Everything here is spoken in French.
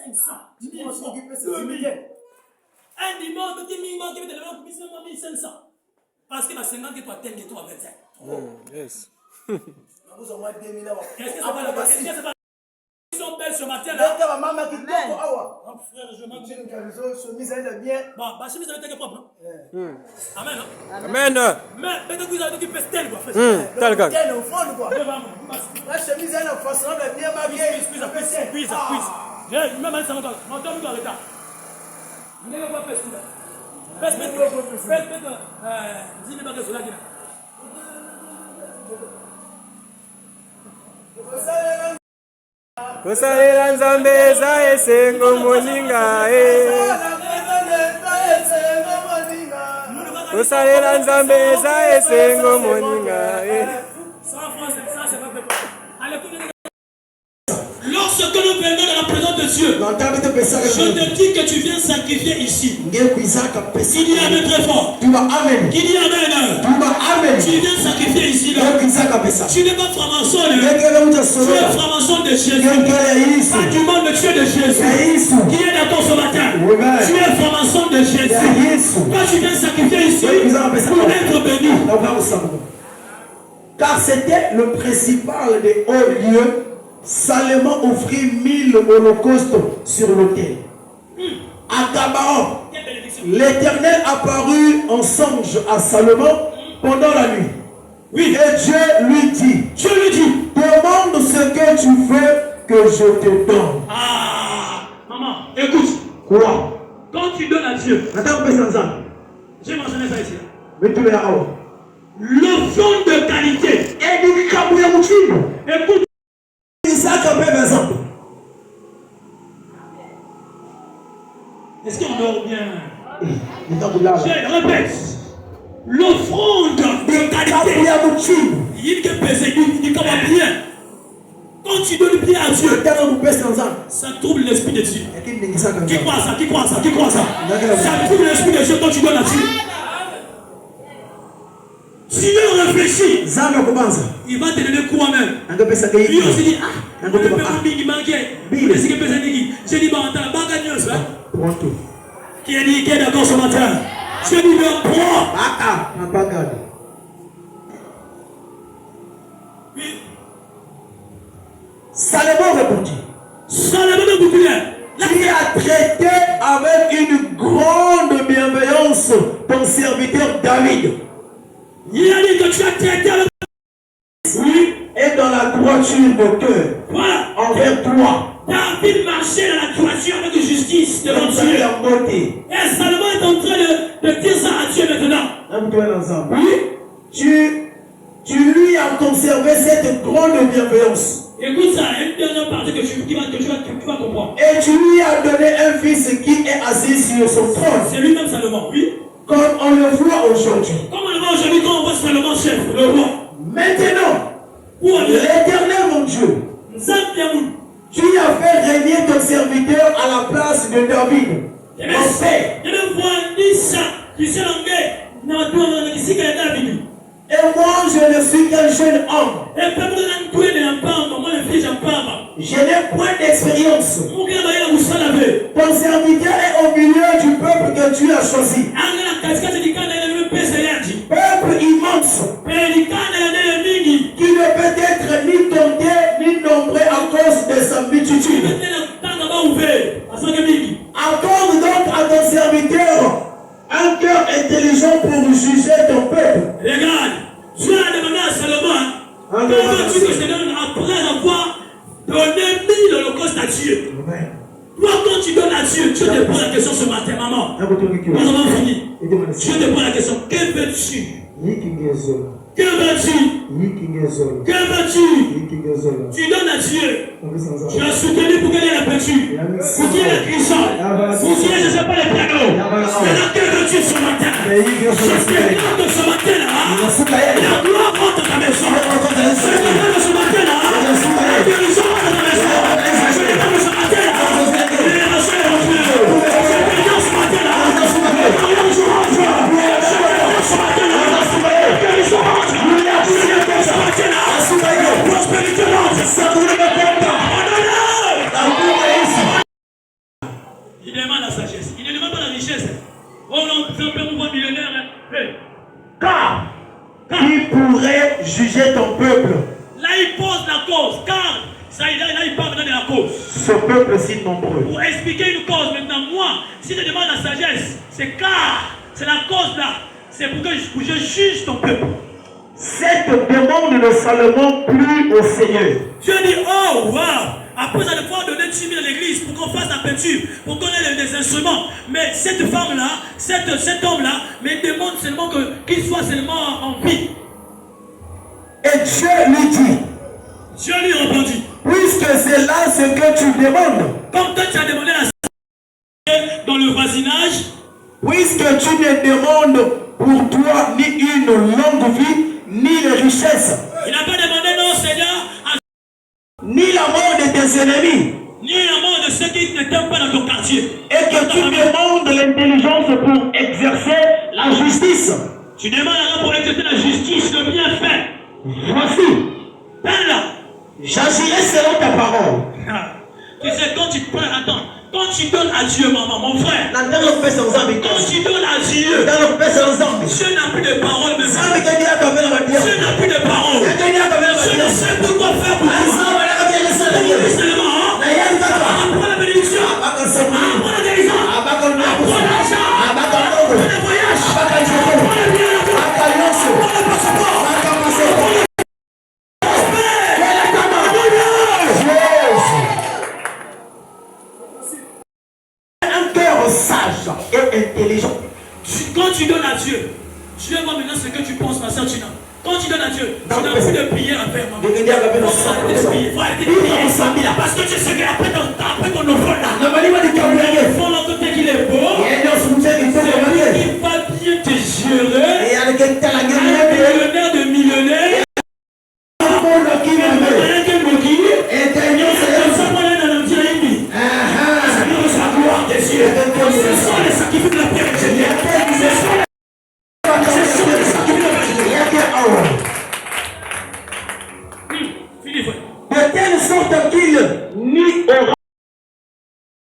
1500. 1500. Un dimanche, tu m'y manques, tu me 1500. Parce que la 50 que tu as tenu, tu as 25. Yes. Qu'est-ce que ça va là-bas? Qu'est-ce que ça va? Ils sont belles ce matin là. Frère, Je m'en chemise elle bien. Bon, ma chemise elle est propre. Amen. Amen. Mais peut-être que vous avez occupé tel quoi. Tel gars. Elle au fond quoi. La chemise elle en façon de bien maquillée. Puis. J'ai même ça encore. Mon temps nous doit retard. Vous n'avez pas fait ça. Faites dis-moi que cela dit. Kusalela nzambe za esengo moninga Kusalela nzambe za esengo moninga Lorsque nous venons dans la présence de Dieu, je te dis que tu viens sacrifier ici. Il y a un très fort. Qu'il y a amen. Tu viens sacrifier ici. Là. Tu n'es pas franc-maçon. Tu es franc-maçon de Jésus. Pas du monde, mais tu es de Jésus. Qui est d'accord ce matin? Tu es franc-maçon de Jésus. Quand tu viens sacrifier ici, pour être béni. Car c'était le principal des hauts lieux. Salomon offrit 1000 holocaustes sur l'autel. À Gabaon, l'Éternel apparut en songe à Salomon pendant la nuit. Et Dieu lui dit, demande ce que tu veux que je te donne. Ah, maman, écoute. Quoi? Quand tu donnes à Dieu, j'ai mentionné ça ici. L'offrande de qualité. Écoute. Est-ce qu'on dort bien? Je répète. L'offrande de qualité. Il peut peser, il commence bien. Quand tu donnes bien à Dieu, ça trouble l'esprit de Dieu. Qui croit ça? Ça trouble l'esprit de Dieu quand tu donnes à Dieu. Dieu réfléchit. Il va te donner quoi même? Lui aussi dit, il manquait. J'ai dit, qui est d'accord ce matin? J'ai dit, le prends. Salomon répondit. Qui a traité avec une grande bienveillance ton serviteur David. Il a dit que tu as traité avec. Oui, et dans la droiture de cœur. Voilà. Envers toi. David marchait dans la droiture avec justice devant Dieu. Et Salomon est en train de dire ça à Dieu maintenant. Oui. Tu lui as conservé cette grande bienveillance. Écoute ça, une dernière partie que tu vas comprendre. Et tu lui as donné un fils qui est assis sur son trône. C'est lui-même Salomon, oui. Comme on le voit aujourd'hui. Comme on le voit aujourd'hui, quand on voit Salomon chef, le roi. Maintenant, l'Éternel mon Dieu, tu as fait régner ton serviteur à la place de David. Mon père. Et moi, je ne suis qu'un jeune homme. Je n'ai point d'expérience. Ton serviteur est au milieu du peuple que tu as choisi. Peuple immense. Qui ne peut être ni compté ni nombré à cause de sa multitude. Accorde donc à ton serviteur un cœur intelligent pour juger ton peuple. Regarde, Dieu a demandé à Salomon, comment tu que je te donne après avoir donné 1000 holocaustes à Dieu. Toi, quand tu donnes à Dieu, Dieu te pose la question ce matin, maman. Nous avons fini. Dieu te pose la question, que veux-tu? Que veux-tu? Tu donnes à Dieu. Tu as soutenu pour qu'il y ait la peinture, pour qu'il y ait la cuisson, pour qu'il y ait, je ne sais pas, les pianos. Maintenant, que veux-tu ce matin? Je te demande ce matin-là, la gloire rentre dans ta maison. Je te demande ce matin-là, la guérison rentre dans ta maison. Je te demande ce matin-là, l'élévation est rentrée. Je te demande ce matin-là, la guérison rentre. Je te demande ce matin-là, la guérison rentre. Je te demande ce matin-là, la prospérité rentre. Il demande la sagesse. Il ne demande pas la richesse. Oh non, c'est un peu mon millionnaire. Car qui pourrait juger ton peuple? Là, il pose la cause. Car, ça, là, il parle maintenant de la cause. Ce peuple si nombreux. Pour expliquer une cause, maintenant, moi, si je demande la sagesse, c'est car, c'est la cause là. C'est pour que je juge ton peuple. Cette demande de Salomon plut au Seigneur. Dieu dit, oh, wow. Après, ça devoir donner 10 000 à l'église pour qu'on fasse la peinture, pour qu'on ait des instruments. Mais cette femme-là, cet homme-là, me demande seulement qu'il soit seulement en vie. Et Dieu lui dit, Dieu lui répondit, puisque c'est là ce que tu demandes, comme toi tu as demandé la sagesse dans le voisinage, puisque tu ne demandes pour toi ni une longue vie, ni les richesses, il n'a pas demandé non Seigneur, ni la mort de tes ennemis, ni la mort de ceux qui ne t'aiment pas dans ton quartier, et que tu demandes l'intelligence pour exercer la justice. Tu demandes alors pour exercer la justice, le bien fait. Voici, là, j'agirai selon ta parole. Tu sais, quand tu prends, attends, quand tu donnes à Dieu, maman, mon frère, quand tu donnes à Dieu, Dieu n'a plus de parole, mais Dieu n'a plus de parole. Je ne sais plus quoi faire pour toi. Seulement, apprends la bénédiction, apprends la guérison, apprends l'argent, apprends le voyage, apprends le bien, apprends le passeport, un cœur sage et intelligent. Quand tu donnes à Dieu, Dieu voit maintenant ce que tu penses, ma soeur Tina. Quand tu donnes à Dieu, tu n'as plus de prière à faire, maman. Faut arrêter de prier. Parce que tu sais qu'après ton